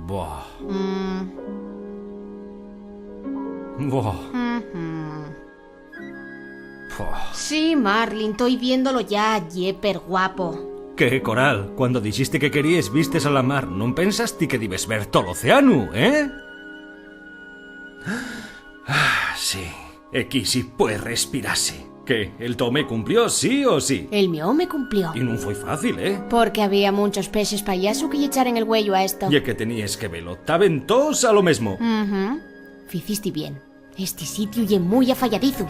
Buah. Buah. Buah. Sí, Marlin, estoy viéndolo ya, yeper guapo. Que, Coral, cuando dijiste que querías vistes a la mar, non pensaste que debes ver todo o océano, eh? Sí. Aquí sí puede respirarse. ¿Qué? ¿El tome cumplió sí o sí? El mío me cumplió. Y non foi fácil, eh? Porque había muchos peces payaso que lle echar en el huello a esto. Y que tenías que verlo. Taben todos a lo mismo. Ficiste bien. Este sitio ye muy afalladizo.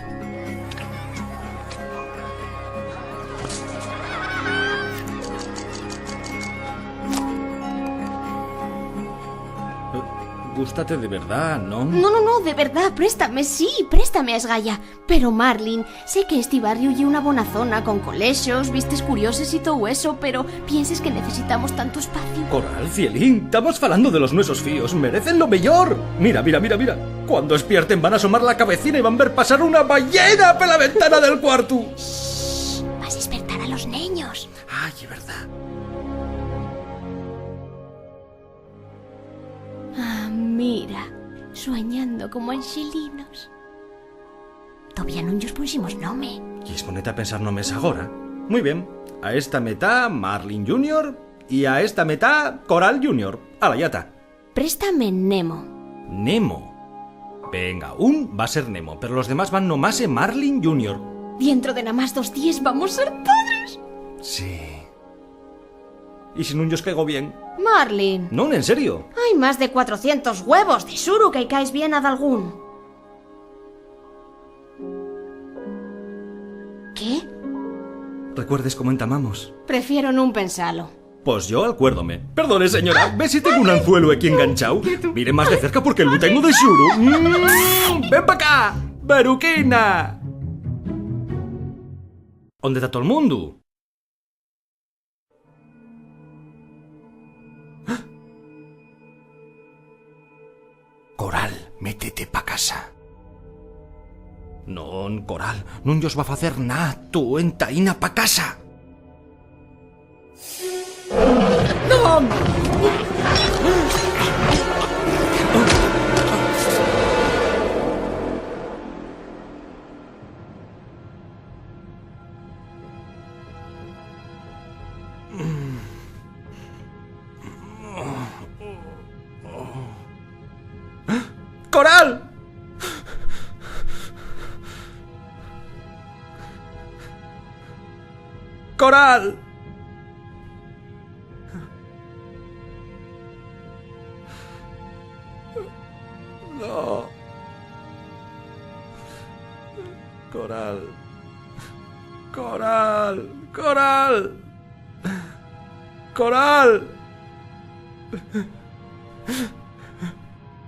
Gústate de verdad, ¿no? No, de verdad, préstame, sí, préstame a esgalla. Pero, Marlin, sé que este barrio ye una bona zona, con colexios, vistes curioses y todo eso, pero pienses que necesitamos tanto espacio. Coral, Cielín, estamos falando de los nuesos fíos. Merecen lo mejor. Mira. Cuando despierten van a asomar la cabecina y van a ver pasar una ballena por la ventana del cuarto. Shh, vas a despertar a los niños. Ay, es verdad. Mira, soñando como angelinos. Todavía non nos pusimos nome. ¿Quieres ponerte a pensar nombres ahora? Muy bien. A esta metá Marlin Jr. y a esta metá Coral Jr. A la yata. Préstame Nemo. Nemo. Venga, un va a ser Nemo, pero los demás van nomás en Marlin Jr. Dentro de nada más 2 días vamos a ser padres. Sí. ¿Y si no yo os caigo bien? Marlin. No, en serio. Hay más de 400 huevos de suru que caes bien a algún. ¿Qué? ¿Recuerdes cómo entamamos? Prefiero no pensarlo. Pues yo acuérdome. Perdone, señora, ¿ves si tengo un anzuelo aquí enganchado? Mire más de cerca porque lo tengo de suru. ¡Ven para acá! ¡Beruquina! ¿Dónde está todo el mundo? Coral, métete pa casa. Non, Coral, non os va a facer nada. Tú entaína pa casa. Non! Coral! Coral! No. Coral. Coral. Coral. Coral.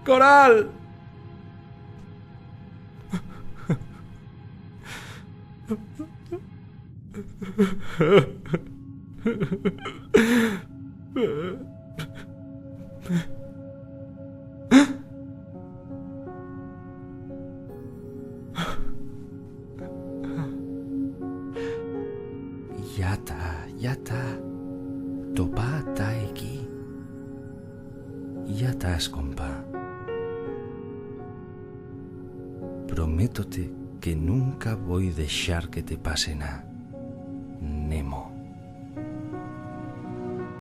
Coral. Ya está. Topa está aquí. Ya estás, compa. Prométote que nunca voy a dejar que te pase nada. Nemo.